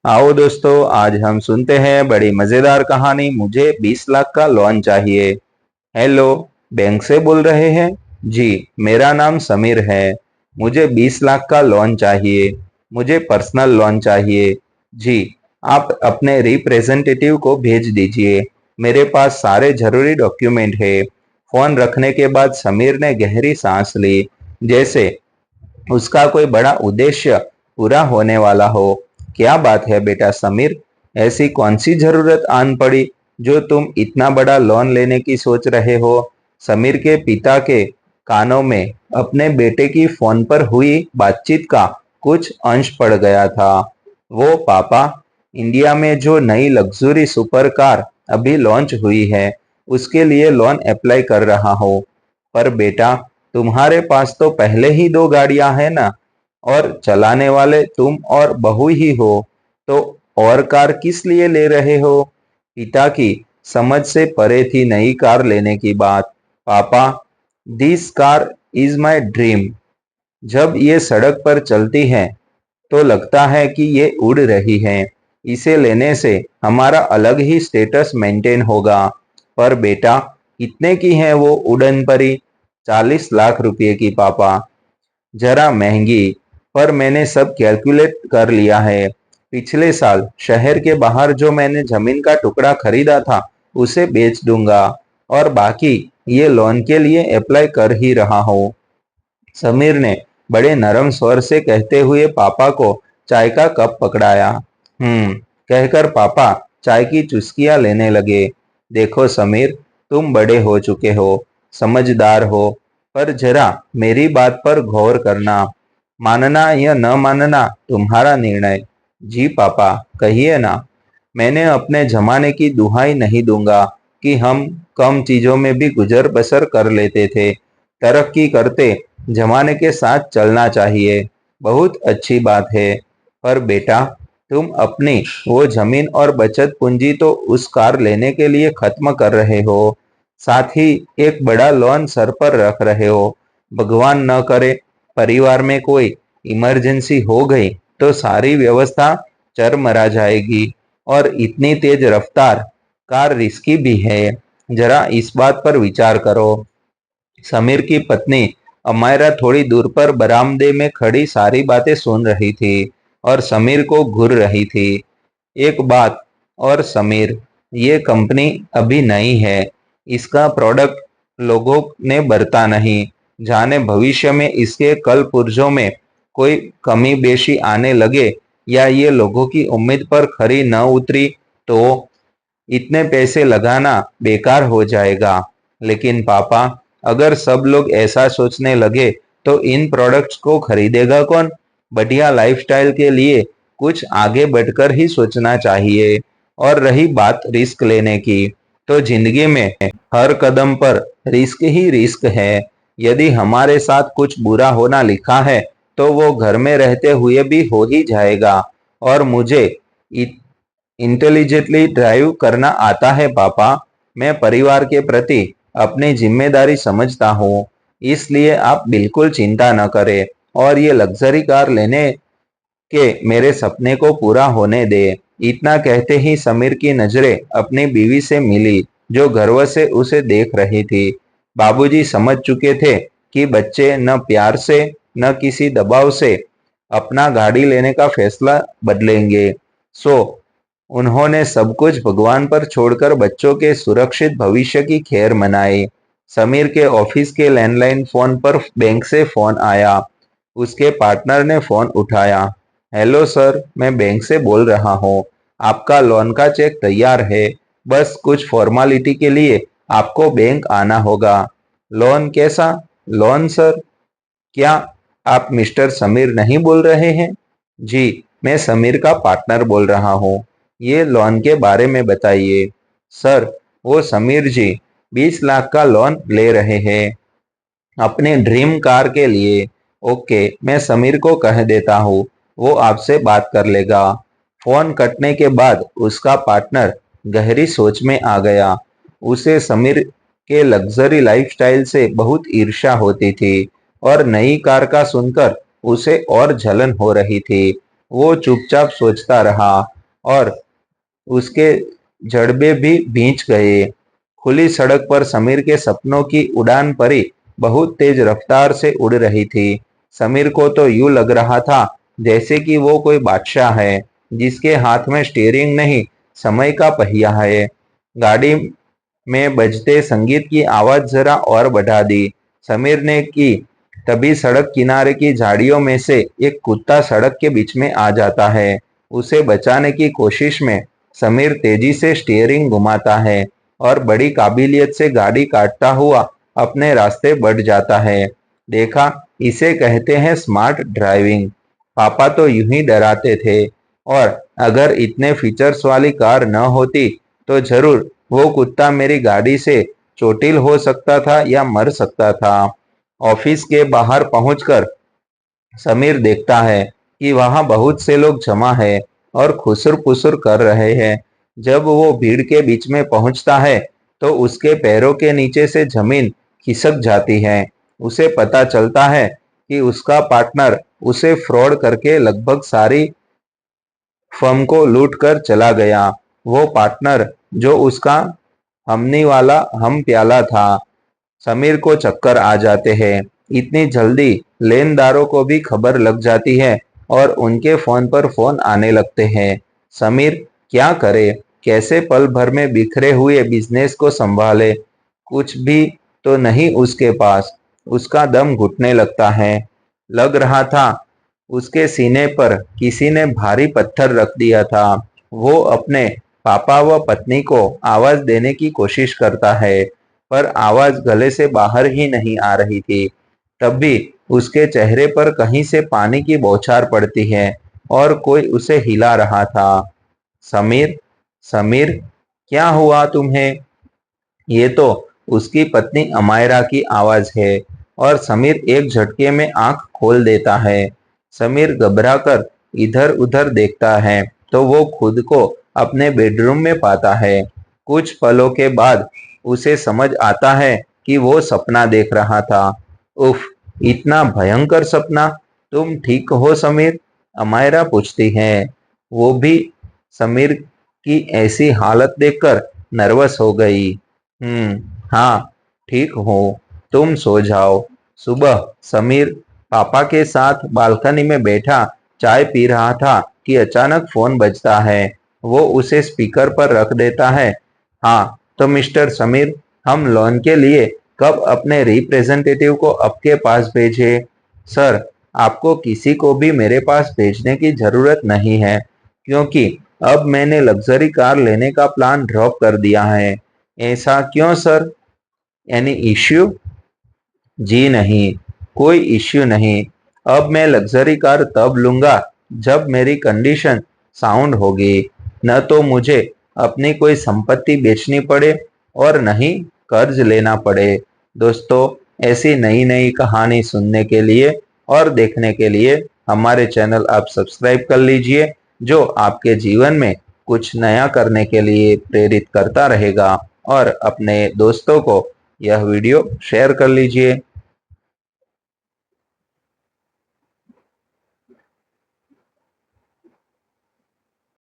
आओ दोस्तों, आज हम सुनते हैं बड़ी मजेदार कहानी। मुझे 20 लाख का लोन चाहिए। हेलो, बैंक से बोल रहे हैं? जी, मेरा नाम समीर है। मुझे 20 लाख का लोन चाहिए। मुझे पर्सनल लोन चाहिए। जी, आप अपने रिप्रेजेंटेटिव को भेज दीजिए। मेरे पास सारे जरूरी डॉक्यूमेंट है। फोन रखने के बाद समीर ने गहरी सांस ली, जैसे उसका कोई बड़ा उद्देश्य पूरा होने वाला हो। क्या बात है बेटा समीर, ऐसी कौन सी जरूरत आन पड़ी जो तुम इतना बड़ा लोन लेने की सोच रहे हो? समीर के पिता के कानों में अपने बेटे की फोन पर हुई बातचीत का कुछ अंश पड़ गया था। वो पापा, इंडिया में जो नई लग्जरी सुपर कार अभी लॉन्च हुई है, उसके लिए लोन अप्लाई कर रहा हो। पर बेटा, तुम्हारे पास तो पहले ही दो गाड़ियां हैं ना, और चलाने वाले तुम और बहू ही हो, तो और कार किस लिए ले रहे हो? पिता की समझ से परे थी नई कार लेने की बात। पापा, this car is my dream. जब ये सड़क पर चलती है तो लगता है कि ये उड़ रही है। इसे लेने से हमारा अलग ही स्टेटस मेंटेन होगा। पर बेटा, कितने की है वो उड़न परी? 40 लाख रुपए की पापा। जरा महंगी, पर मैंने सब कैलकुलेट कर लिया है। पिछले साल शहर के बाहर जो मैंने जमीन का टुकड़ा खरीदा था, उसे बेच दूंगा, और बाकी ये लोन के लिए अप्लाई कर ही रहा हूँ। समीर ने बड़े नरम स्वर से कहते हुए पापा को चाय का कप पकड़ाया। कहकर पापा चाय की चुस्कियां लेने लगे। देखो समीर, तुम बड़े हो चुके हो, समझदार हो, पर जरा मेरी बात पर गौर करना। मानना या न मानना तुम्हारा निर्णय। जी पापा, कहिए ना। मैंने अपने जमाने की दुहाई नहीं दूंगा कि हम कम चीजों में भी गुजर बसर कर लेते थे। तरक्की करते जमाने के साथ चलना चाहिए, बहुत अच्छी बात है। पर बेटा, तुम अपनी वो जमीन और बचत पूंजी तो उस कार लेने के लिए खत्म कर रहे हो, साथ ही एक बड़ा लोन सर पर रख रहे हो। भगवान न करे परिवार में कोई इमरजेंसी हो गई तो सारी व्यवस्था चरमरा जाएगी। और इतनी तेज रफ्तार कार रिस्की भी है। जरा इस बात पर विचार करो। समीर की पत्नी अमायरा थोड़ी दूर पर बरामदे में खड़ी सारी बातें सुन रही थी और समीर को घूर रही थी। एक बात और समीर, ये कंपनी अभी नई है। इसका प्रोडक्ट लोगों ने बरता नहीं। जाने भविष्य में इसके कल पुर्जों में कोई कमी बेशी आने लगे, या ये लोगों की उम्मीद पर खरी न उतरी, तो इतने पैसे लगाना बेकार हो जाएगा। लेकिन पापा, अगर सब लोग ऐसा सोचने लगे तो इन प्रोडक्ट्स को खरीदेगा कौन? बढ़िया लाइफस्टाइल के लिए कुछ आगे बढ़कर ही सोचना चाहिए। और रही बात रिस्क लेने की, तो जिंदगी में हर कदम पर रिस्क ही रिस्क है। यदि हमारे साथ कुछ बुरा होना लिखा है, तो वो घर में रहते हुए भी हो ही जाएगा। और मुझे इंटेलिजेंटली ड्राइव करना आता है पापा। मैं परिवार के प्रति अपनी जिम्मेदारी समझता हूँ, इसलिए आप बिल्कुल चिंता न करें और ये लग्जरी कार लेने के मेरे सपने को पूरा होने दे। इतना कहते ही समीर की नजरें अपनी बीवी से मिली, जो गर्व से उसे देख रही थी। बाबूजी समझ चुके थे कि बच्चे न प्यार से न किसी दबाव से अपना गाड़ी लेने का फैसला बदलेंगे। सो उन्होंने सब कुछ भगवान पर छोड़कर बच्चों के सुरक्षित भविष्य की खैर मनाई। समीर के ऑफिस के लैंडलाइन फोन पर बैंक से फोन आया। उसके पार्टनर ने फोन उठाया। हेलो सर, मैं बैंक से बोल रहा हूँ। आपका लोन का चेक तैयार है, बस कुछ फॉर्मेलिटी के लिए आपको बैंक आना होगा। लोन कैसा? Loan sir? क्या आप मिस्टर समीर नहीं बोल रहे हैं? जी, मैं समीर का पार्टनर बोल रहा हूँ। ये लोन के बारे में बताइए। सर, वो समीर जी 20 लाख का लोन ले रहे हैं अपने ड्रीम कार के लिए। ओके, मैं समीर को कह देता हूँ, वो आपसे बात कर लेगा। फोन कटने के बाद उसका पार्टनर गहरी सोच में आ गया। उसे समीर के लग्जरी लाइफस्टाइल से बहुत ईर्ष्या होती थी, और नई कार का सुनकर उसे और जलन हो रही थी। वो चुपचाप सोचता रहा, और उसके जड़बे भी भींच गए। खुली सड़क पर समीर के सपनों की उड़ान परी बहुत तेज रफ्तार से उड़ रही थी। समीर को तो यूं लग रहा था जैसे कि वो कोई बादशाह है जिसके हाथ में स्टीयरिंग नहीं, समय का पहिया है। गाड़ी में बजते संगीत की आवाज जरा और बढ़ा दी समीर ने कि तभी सड़क किनारे की झाड़ियों में से एक कुत्ता सड़क के बीच में आ जाता है। उसे बचाने की कोशिश में समीर तेजी से स्टीयरिंग घुमाता है और बड़ी काबिलियत से गाड़ी काटता हुआ अपने रास्ते बढ़ जाता है। देखा, इसे कहते हैं स्मार्ट ड्राइविंग। पापा तो यूं ही डराते थे, और अगर इतने फीचर्स वाली कार न होती तो जरूर वो कुत्ता मेरी गाड़ी से चोटिल हो सकता था या मर सकता था। ऑफिस के बाहर पहुंचकर समीर देखता है कि वहां बहुत से लोग जमा है और खुसर पुसर कर रहे हैं। जब वो भीड़ के बीच में पहुंचता है तो उसके पैरों के नीचे से जमीन खिसक जाती है। उसे पता चलता है कि उसका पार्टनर उसे फ्रॉड करके लगभग सारी फर्म को लूट कर चला गया। वो पार्टनर जो उसका हमनी वाला हम प्याला था। समीर को चक्कर आ जाते हैं। इतनी जल्दी लेनदारों को भी खबर लग जाती है और उनके फोन पर फोन आने लगते हैं। समीर क्या करे, कैसे पल भर में बिखरे हुए बिजनेस को संभाले। कुछ भी तो नहीं उसके पास। उसका दम घुटने लगता है। लग रहा था उसके सीने पर किसी ने भारी पत्थर रख दिया था। वो अपने पापा व पत्नी को आवाज देने की कोशिश करता है, पर आवाज गले से बाहर ही नहीं आ रही थी। तब भी उसके चेहरे पर कहीं से पानी की बौछार पड़ती है और कोई उसे हिला रहा था। समीर, समीर, क्या हुआ तुम्हें? ये तो उसकी पत्नी अमायरा की आवाज है और समीर एक झटके में आंख खोल देता है। समीर घबराकर इधर उधर देखता है तो वो खुद को अपने बेडरूम में पाता है। कुछ पलों के बाद उसे समझ आता है कि वो सपना देख रहा था। उफ, इतना भयंकर सपना। तुम ठीक हो समीर? अमायरा पूछती है। वो भी समीर की ऐसी हालत देखकर नर्वस हो गई। हाँ, ठीक हो, तुम सो जाओ। सुबह समीर पापा के साथ बालकनी में बैठा चाय पी रहा था कि अचानक फोन बजता है। वो उसे स्पीकर पर रख देता है। हाँ, तो मिस्टर समीर, हम लोन के लिए कब अपने रिप्रेजेंटेटिव को आपके पास भेजें? सर, आपको किसी को भी मेरे पास भेजने की जरूरत नहीं है, क्योंकि अब मैंने लग्जरी कार लेने का प्लान ड्रॉप कर दिया है। ऐसा क्यों सर? Any issue? जी नहीं, कोई इश्यू नहीं। अब मैं लग्जरी कार तब लूंगा जब मेरी कंडीशन साउंड होगी, न तो मुझे अपनी कोई संपत्ति बेचनी पड़े और न ही कर्ज लेना पड़े। दोस्तों, ऐसी नई नई कहानी सुनने के लिए और देखने के लिए हमारे चैनल आप सब्सक्राइब कर लीजिए, जो आपके जीवन में कुछ नया करने के लिए प्रेरित करता रहेगा। और अपने दोस्तों को यह वीडियो शेयर कर लीजिए।